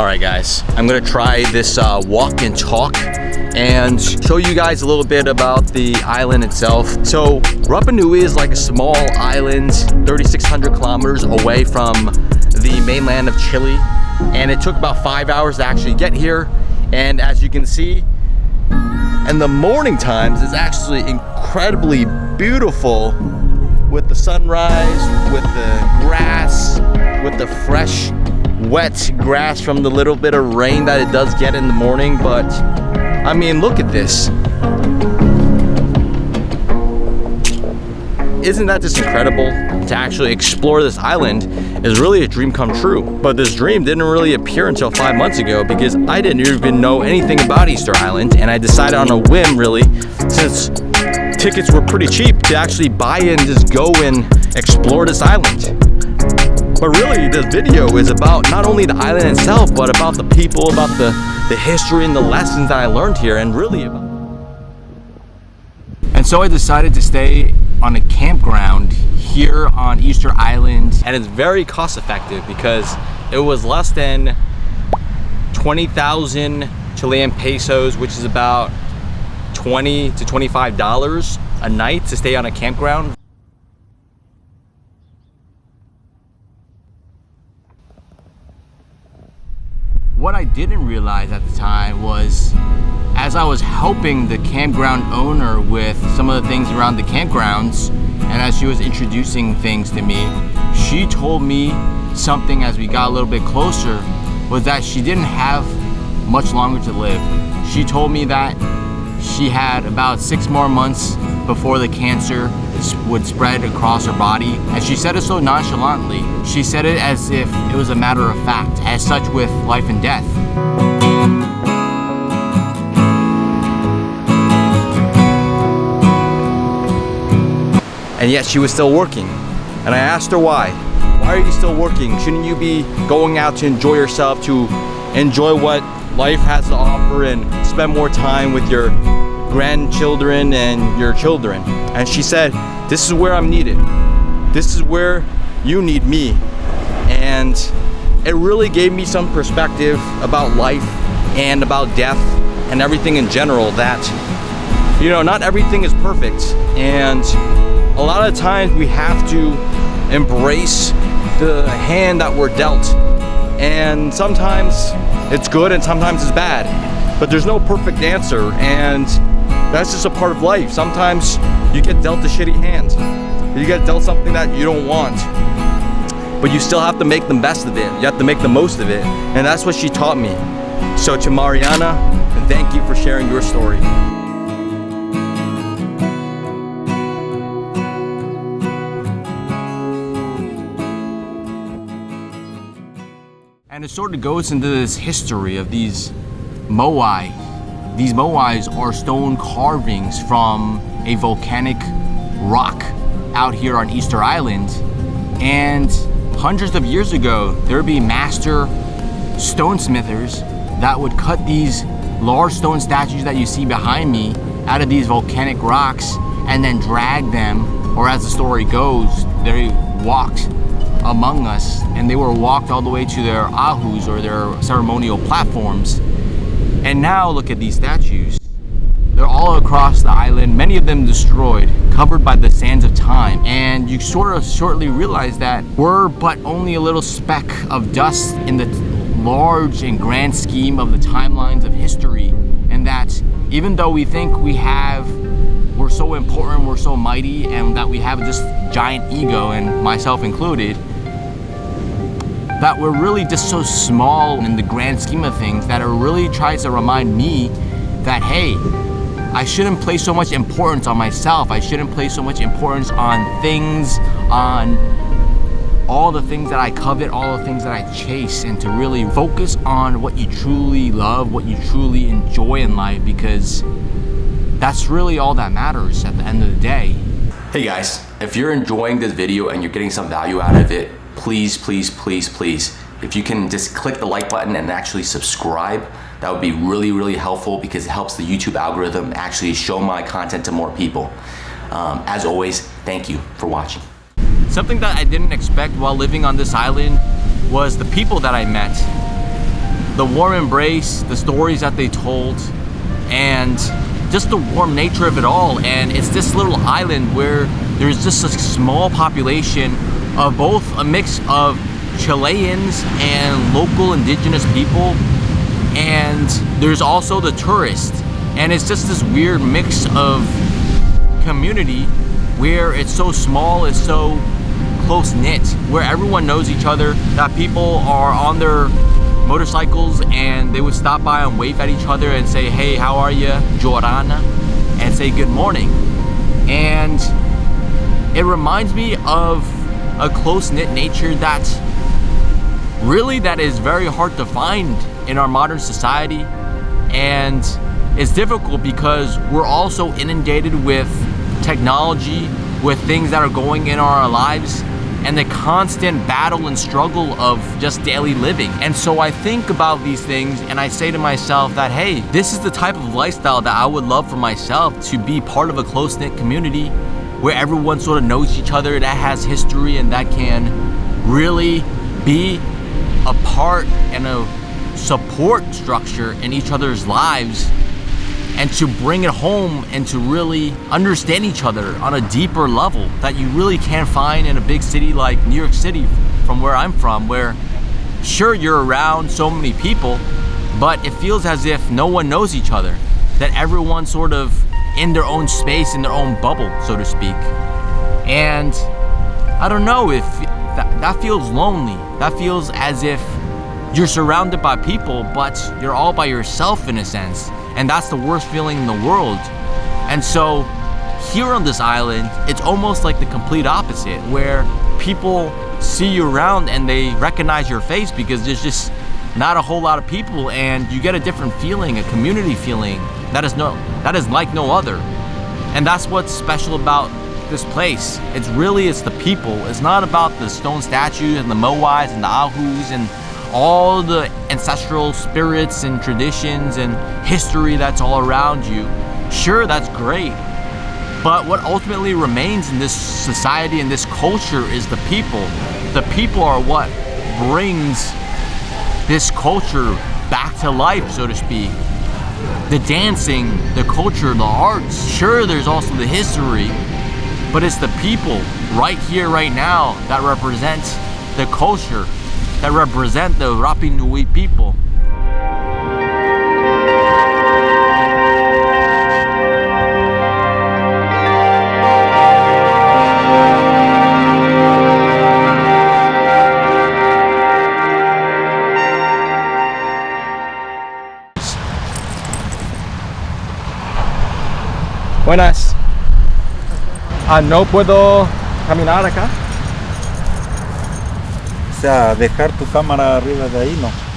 All right, guys, I'm gonna try this walk and talk and show you guys a little bit about the island itself. So Rapa Nui is like a small island, 3,600 kilometers away from the mainland of Chile. And it took about 5 hours to actually get here. And as you can see, in the morning times, it's actually incredibly beautiful with the sunrise, with the grass, with the fresh, wet grass from the little bit of rain that it does get in the morning. But I mean, look at this. Isn't that just incredible? To actually explore this island is really a dream come true. But this dream didn't really appear until 5 months ago because I didn't even know anything about Easter Island, and I decided on a whim, really, since tickets were pretty cheap, to actually buy and just go and explore this island. But really, this video is about not only the island itself, but about the people, about the history and the lessons that I learned here, and really about. And so I decided to stay on a campground here on Easter Island, and it's very cost effective because it was less than 20,000 Chilean pesos, which is about $20 to $25 a night to stay on a campground. What I didn't realize at the time was, as I was helping the campground owner with some of the things around the campgrounds, and as she was introducing things to me, she told me something as we got a little bit closer, was that she didn't have much longer to live. She told me that she had about 6 more months before the cancer would spread across her body. And she said it so nonchalantly. She said it as if it was a matter of fact, as such with life and death. And yet she was still working. And I asked her why. Why are you still working? Shouldn't you be going out to enjoy yourself, to enjoy what life has to offer and spend more time with your grandchildren and your children? And she said, this is where I'm needed. This is where you need me. And it really gave me some perspective about life and about death and everything in general, that, you know, not everything is perfect. And a lot of times we have to embrace the hand that we're dealt. And sometimes it's good and sometimes it's bad. But there's no perfect answer, and that's just a part of life. Sometimes you get dealt a shitty hand. You get dealt something that you don't want. But you still have to make the best of it. You have to make the most of it. And that's what she taught me. So to Mariana, thank you for sharing your story. And it sort of goes into this history of these moai. These moais are stone carvings from a volcanic rock out here on Easter Island. And hundreds of years ago, there would be master stonesmithers that would cut these large stone statues that you see behind me out of these volcanic rocks and then drag them, or as the story goes, they walked among us, and they were walked all the way to their ahus, or their ceremonial platforms. And now look at these statues. They're all across the island, many of them destroyed, covered by the sands of time. And you sort of shortly realize that we're but only a little speck of dust in the large and grand scheme of the timelines of history. And that even though we think we're so important, we're so mighty, and that we have this giant ego, and myself included, that we're really just so small in the grand scheme of things, that it really tries to remind me that, hey, I shouldn't place so much importance on myself. I shouldn't place so much importance on things, on all the things that I covet, all the things that I chase, and to really focus on what you truly love, what you truly enjoy in life, because that's really all that matters at the end of the day. Hey guys, if you're enjoying this video and you're getting some value out of it, please, please, please, please, if you can just click the like button and actually subscribe, that would be really, really helpful, because it helps the YouTube algorithm actually show my content to more people. As always, thank you for watching. Something that I didn't expect while living on this island was the people that I met. the warm embrace, the stories that they told, and just the warm nature of it all. And it's this little island where there's just a small population of both a mix of Chileans and local indigenous people, and there's also the tourists. And it's just this weird mix of community where it's so small, it's so close-knit, where everyone knows each other, that people are on their motorcycles and they would stop by and wave at each other and say, hey, how are you, Jorana, and say good morning. And it reminds me of a close-knit nature that is very hard to find in our modern society. And it's difficult because we're also inundated with technology, with things that are going in our lives, and the constant battle and struggle of just daily living. And so I think about these things and I say to myself that, hey, this is the type of lifestyle that I would love for myself, to be part of a close-knit community where everyone sort of knows each other, that has history, and that can really be a part and a support structure in each other's lives, and to bring it home and to really understand each other on a deeper level that you really can't find in a big city like New York City, from where I'm from, where sure, you're around so many people, but it feels as if no one knows each other, that everyone's sort of in their own space, in their own bubble, so to speak. And I don't know, if that feels lonely. That feels as if you're surrounded by people, but you're all by yourself in a sense. And that's the worst feeling in the world. And so here on this island, it's almost like the complete opposite, where people see you around and they recognize your face because there's just not a whole lot of people, and you get a different feeling, a community feeling that is like no other. And that's what's special about this place. It's the people. It's not about the stone statues and the moais and the ahus and all the ancestral spirits and traditions and history that's all around you. Sure, that's great, but what ultimately remains in this society and this culture is the people. The people are what brings this culture back to life, so to speak. The dancing, the culture, the arts. Sure, there's also the history, but it's the people right here, right now, that represent the culture, that represent the Rapi Nui people. Buenas. No puedo caminar acá. O sea, dejar tu cámara arriba de ahí, no.